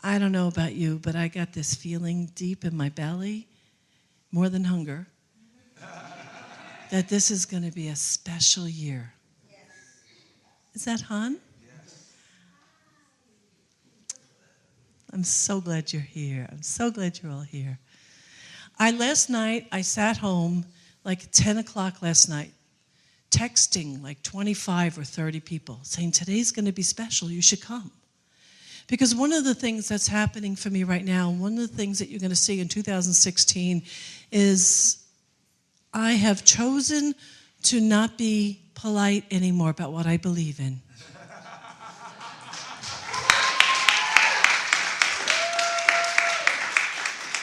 I don't know about you, but I got this feeling deep in my belly, more than hunger, that this is going to be a special year. Yes. Is that Han? Yes. I'm so glad you're here. I'm so glad you're all here. Last night, I sat home like 10 o'clock last night, texting like 25 or 30 people saying, today's going to be special, you should come. Because one of the things that's happening for me right now, one of the things that you're going to see in 2016 is I have chosen to not be polite anymore about what I believe in.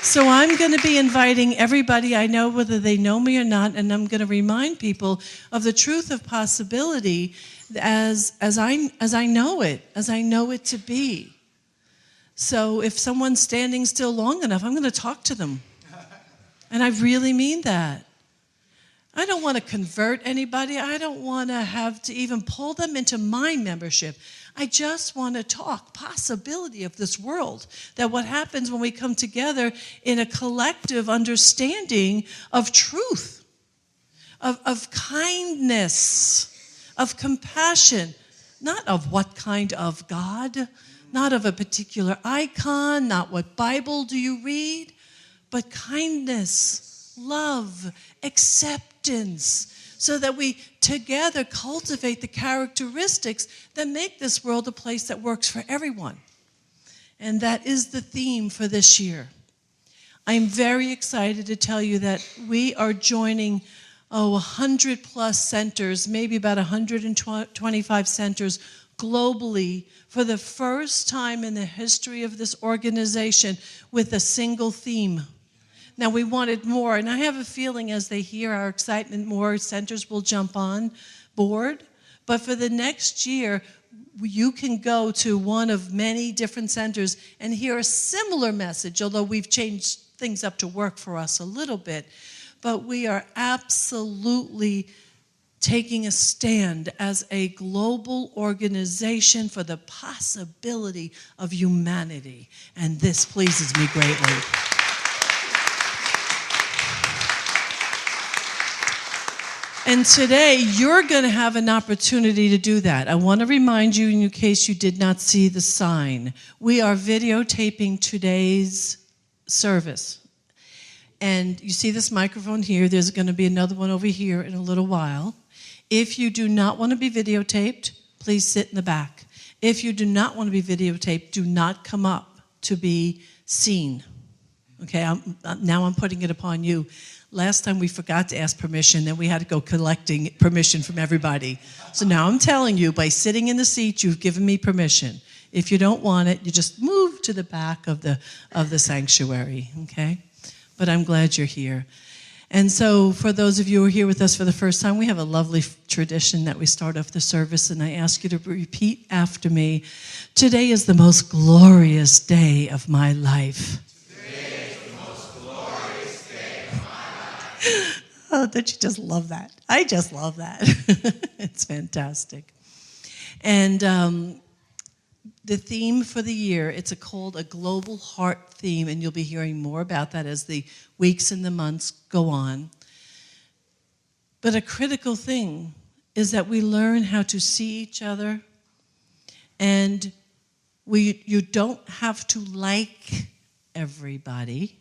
So I'm going to be inviting everybody I know, whether they know me or not, and I'm going to remind people of the truth of possibility as I know it to be. So if someone's standing still long enough, I'm going to talk to them. And I really mean that. I don't want to convert anybody. I don't want to have to even pull them into my membership. I just want to talk possibility of this world, that what happens when we come together in a collective understanding of truth, of kindness, of compassion, not of what kind of God, not of a particular icon, not what Bible do you read, but kindness, love, acceptance, so that we together cultivate the characteristics that make this world a place that works for everyone. And that is the theme for this year. I'm very excited to tell you that we are joining 100 plus centers, maybe about 125 centers globally for the first time in the history of this organization with a single theme. Now, we wanted more, and I have a feeling as they hear our excitement, more centers will jump on board. But for the next year, you can go to one of many different centers and hear a similar message, although we've changed things up to work for us a little bit. But we are absolutely taking a stand as a global organization for the possibility of humanity. And this pleases me greatly. And today, you're going to have an opportunity to do that. I want to remind you, in case you did not see the sign, we are videotaping today's service. And you see this microphone here. There's going to be another one over here in a little while. If you do not want to be videotaped, please sit in the back. If you do not want to be videotaped, do not come up to be seen. Okay, now I'm putting it upon you. Last time we forgot to ask permission, then we had to go collecting permission from everybody. So now I'm telling you, by sitting in the seat, you've given me permission. If you don't want it, you just move to the back of the sanctuary, okay? But I'm glad you're here. And so for those of you who are here with us for the first time, we have a lovely tradition that we start off the service, and I ask you to repeat after me. Today is the most glorious day of my life. Oh, don't you just love that? I just love that. It's fantastic. And the theme for the year, it's called a Global Heart Theme, and you'll be hearing more about that as the weeks and the months go on. But a critical thing is that we learn how to see each other, and you don't have to like everybody,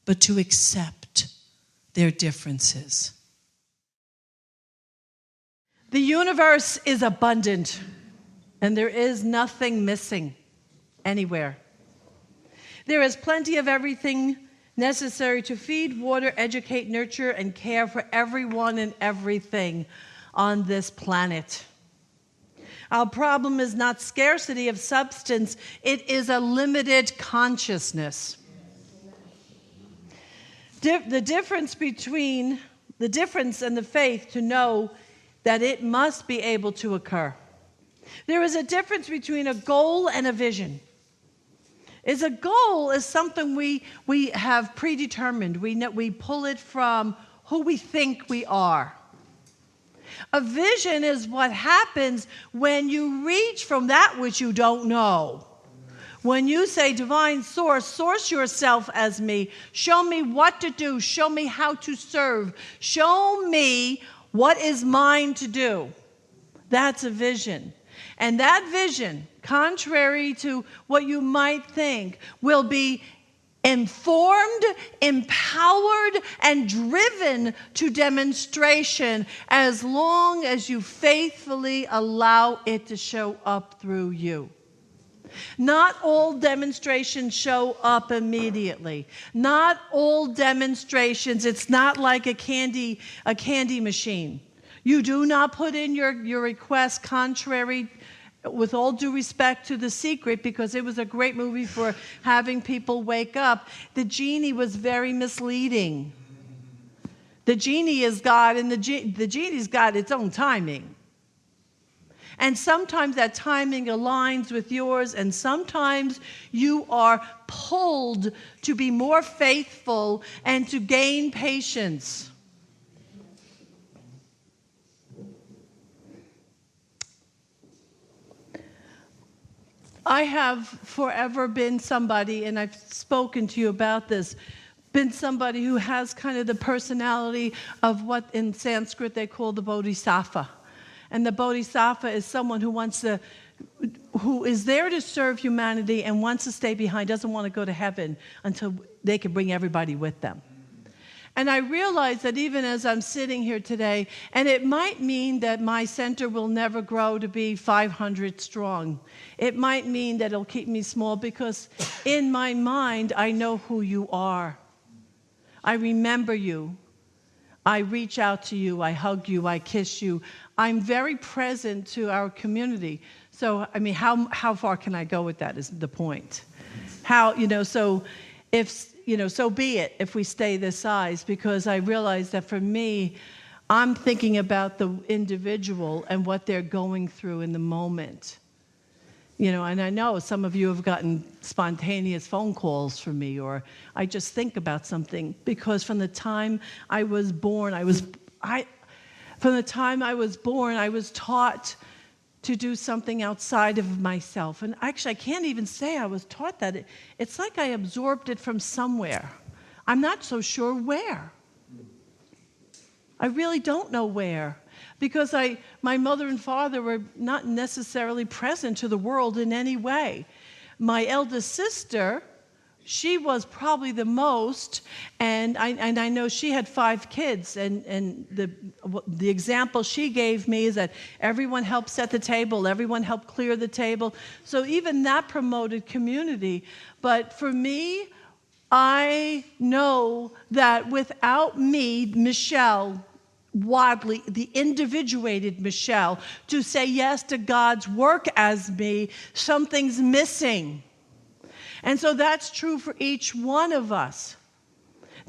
but to accept their differences. The universe is abundant, and there is nothing missing anywhere. There is plenty of everything necessary to feed, water, educate, nurture, and care for everyone and everything on this planet. Our problem is not scarcity of substance, it is a limited consciousness. The difference and the faith to know that it must be able to occur. There is a difference between a goal and a vision. A goal is something we have predetermined. We pull it from who we think we are. A vision is what happens when you reach from that which you don't know. When you say divine source, source yourself as me. Show me what to do. Show me how to serve. Show me what is mine to do. That's a vision. And that vision, contrary to what you might think, will be informed, empowered, and driven to demonstration as long as you faithfully allow it to show up through you. Not all demonstrations show up immediately. Not all demonstrations, it's not like a candy machine. You do not put in your request contrary, with all due respect to The Secret, because it was a great movie for having people wake up. The genie was very misleading. The genie is God, and the genie's got its own timing. And sometimes that timing aligns with yours, and sometimes you are pulled to be more faithful and to gain patience. I have forever been somebody, and I've spoken to you about this, been somebody who has kind of the personality of what in Sanskrit they call the Bodhisattva. And the Bodhisattva is someone who is there to serve humanity and wants to stay behind, doesn't want to go to heaven until they can bring everybody with them. And I realize that even as I'm sitting here today, and it might mean that my center will never grow to be 500 strong. It might mean that it'll keep me small because in my mind, I know who you are. I remember you. I reach out to you. I hug you. I kiss you. I'm very present to our community. So, I mean, how far can I go with that is the point. So be it if we stay this size, because I realize that for me, I'm thinking about the individual and what they're going through in the moment. And I know some of you have gotten spontaneous phone calls from me, or I just think about something, because from the time I was born, I was taught to do something outside of myself. And actually, I can't even say I was taught that. It's like I absorbed it from somewhere. I'm not so sure where. I really don't know where. Because my mother and father were not necessarily present to the world in any way. My eldest sister, she was probably the most, and I know she had 5 kids, and the example she gave me is that everyone helped set the table, everyone helped clear the table. So even that promoted community. But for me, I know that without me, Michelle Wadleigh, the individuated Michelle, to say yes to God's work as me, something's missing. And so that's true for each one of us.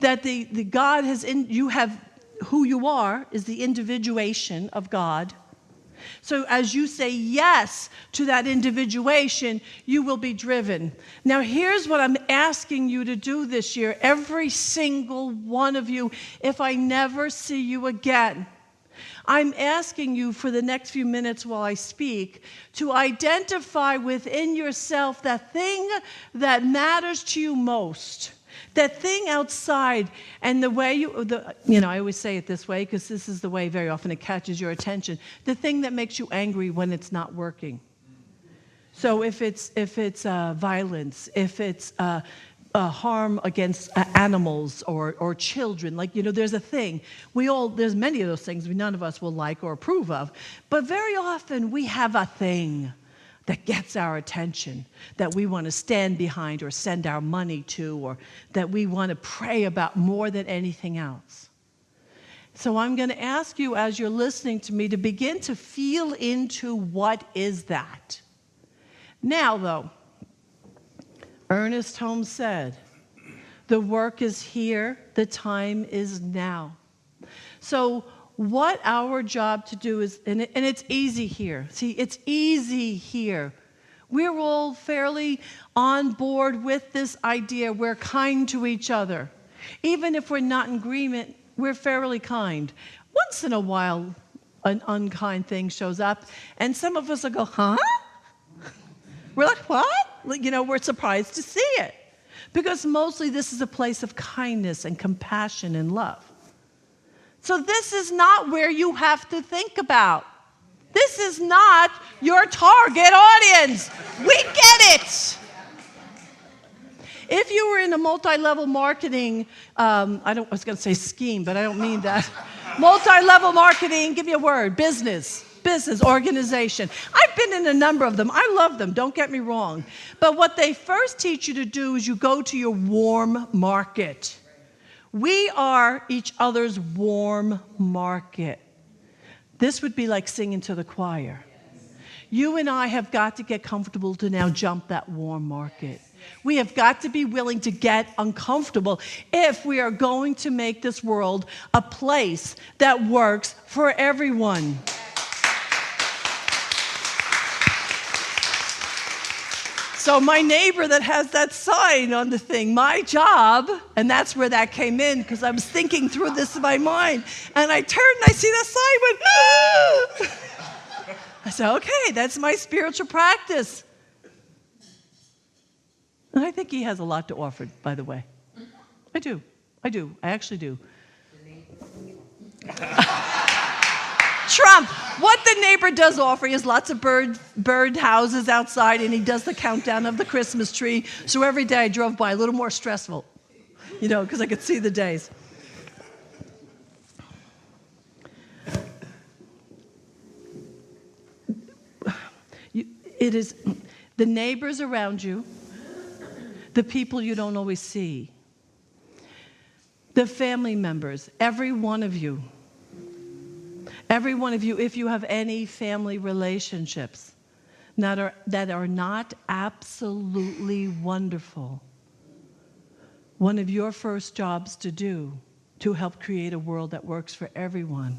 That the God you have who you are is the individuation of God. So as you say yes to that individuation, you will be driven. Now here's what I'm asking you to do this year, every single one of you, if I never see you again. I'm asking you for the next few minutes while I speak to identify within yourself that thing that matters to you most. That thing outside, and the way I always say it this way because this is the way very often it catches your attention. The thing that makes you angry when it's not working. So if it's violence, if it's harm against animals or children, there's a thing. There's many of those things none of us will like or approve of, but very often we have a thing that gets our attention, that we want to stand behind or send our money to, or that we want to pray about more than anything else. So I'm going to ask you, as you're listening to me, to begin to feel into what is that. Now, though, Ernest Holmes said, the work is here, the time is now. So what our job to do is, and it's easy here. See, it's easy here. We're all fairly on board with this idea. We're kind to each other. Even if we're not in agreement, we're fairly kind. Once in a while, an unkind thing shows up, and some of us will go, huh? We're like, what? we're surprised to see it. Because mostly this is a place of kindness and compassion and love. So this is not where you have to think about. This is not your target audience. We get it. If you were in a multi-level marketing, I was going to say scheme, but I don't mean that. Multi-level marketing, give me a word, business, organization. I've been in a number of them. I love them, don't get me wrong. But what they first teach you to do is you go to your warm market. We are each other's warm market. This would be like singing to the choir. You and I have got to get comfortable to now jump that warm market. We have got to be willing to get uncomfortable if we are going to make this world a place that works for everyone. So my neighbor that has that sign on the thing, my job, and that's where that came in, because I was thinking through this in my mind, and I turned and I see that sign, went, ah! I said, okay, that's my spiritual practice. And I think he has a lot to offer, by the way. I do. I actually do. Trump, what the neighbor does offer, he has lots of bird houses outside, and he does the countdown of the Christmas tree. So every day I drove by, a little more stressful, because I could see the days. It is the neighbors around you, the people you don't always see, the family members, every one of you, if you have any family relationships that are not absolutely wonderful, one of your first jobs to do to help create a world that works for everyone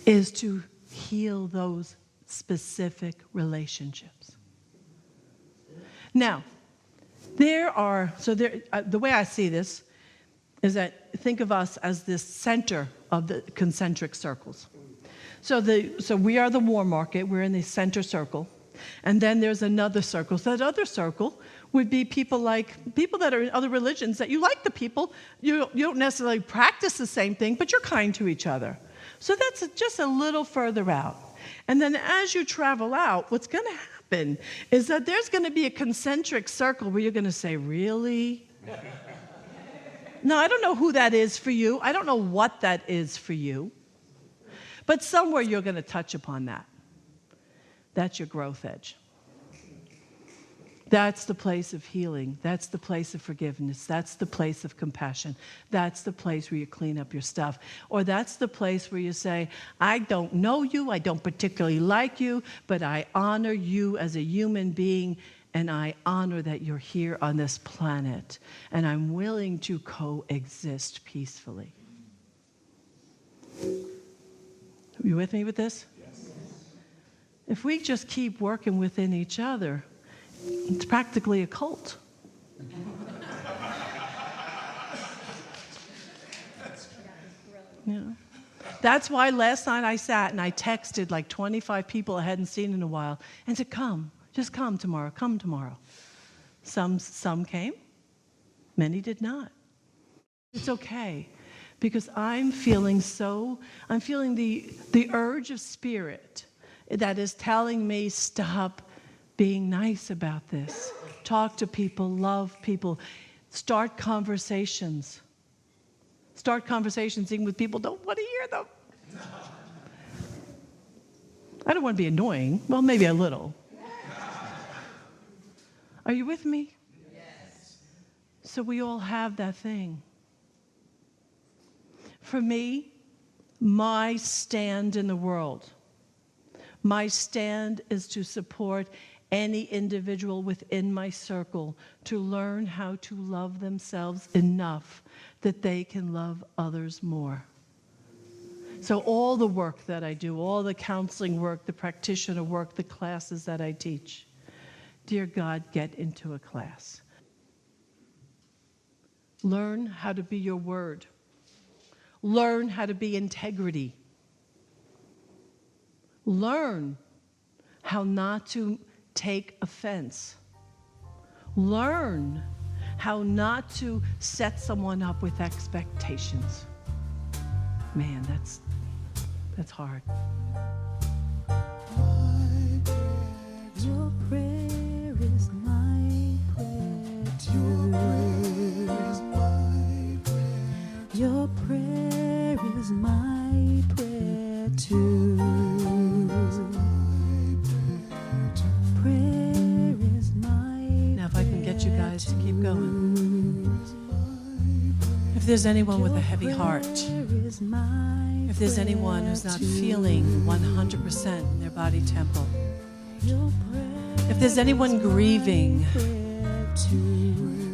is to heal those specific relationships. Now, the way I see this is that think of us as this center of the concentric circles. So we are the warm market, we're in the center circle, and then there's another circle. So that other circle would be people that are in other religions, that you like the people, you don't necessarily practice the same thing, but you're kind to each other. So that's just a little further out. And then as you travel out, what's going to happen is that there's going to be a concentric circle where you're going to say, really? No, I don't know who that is for you. I don't know what that is for you. But somewhere you're going to touch upon that. That's your growth edge. That's the place of healing. That's the place of forgiveness. That's the place of compassion. That's the place where you clean up your stuff. Or that's the place where you say, I don't know you, I don't particularly like you, but I honor you as a human being, and I honor that you're here on this planet, and I'm willing to coexist peacefully. Are you with me with this? Yes. If we just keep working within each other, it's practically a cult. That's why last night I sat and I texted like 25 people I hadn't seen in a while and said, come, just come tomorrow, come tomorrow. Some came, many did not. It's okay, because I'm feeling the urge of spirit that is telling me, stop being nice about this. Talk to people, love people, start conversations. Start conversations even with people who don't want to hear them. I don't want to be annoying. Well, maybe a little. Are you with me? Yes. So we all have that thing. For me, my stand in the world, my stand is to support any individual within my circle to learn how to love themselves enough that they can love others more. So all the work that I do, all the counseling work, the practitioner work, the classes that I teach, dear God, get into a class. Learn how to be your word. Learn how to be integrity. Learn how not to take offense. Learn how not to set someone up with expectations. Man, that's hard. Your prayer is my prayer too. Your prayer is my prayer too. Prayer is my. Now, if I can get you guys to keep going. If there's anyone with a heavy heart, if there's anyone who's not feeling 100% in their body temple, if there's anyone grieving,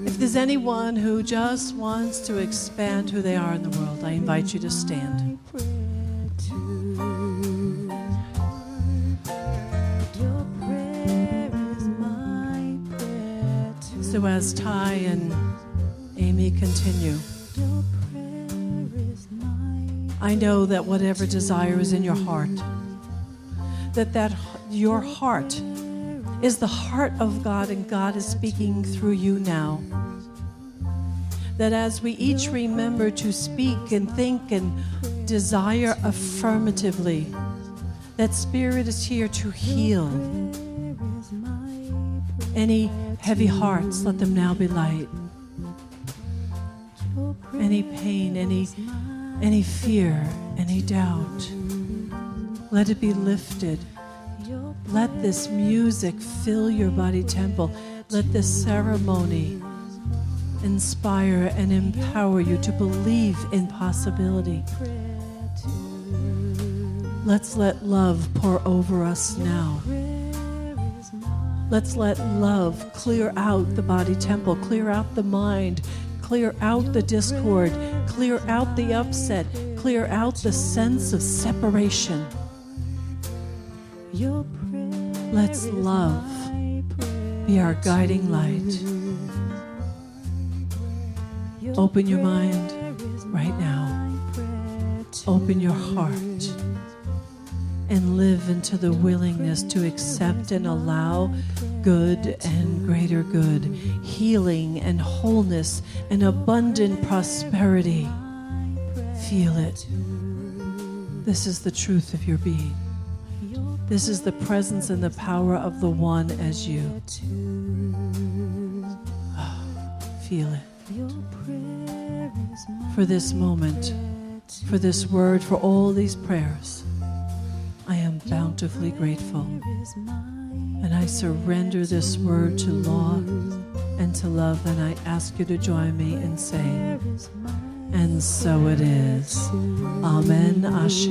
if there's anyone who just wants to expand who they are in the world, I invite you to stand. So as Ty and Amy continue, I know that whatever desire is in your heart, that your heart is the heart of God, and God is speaking through you now. That as we each remember to speak and think and desire affirmatively, that Spirit is here to heal. Any heavy hearts, let them now be light. Any pain, any fear, any doubt, let it be lifted. Let this music fill your body temple. Let this ceremony inspire and empower you to believe in possibility. Let's let love pour over us now. Let's let love clear out the body temple, clear out the mind, clear out the discord, clear out the upset, clear out the sense of separation. Let's love be our guiding light. Open your mind right now. Open your heart and live into the willingness to accept and allow good and greater good, healing and wholeness and abundant prosperity. Feel it. This is the truth of your being. This is the presence and the power of the one as you. Feel it. For this moment, for this word, for all these prayers, I am bountifully grateful. And I surrender this word to law and to love, and I ask you to join me in saying, and so it is. Amen, Ashe.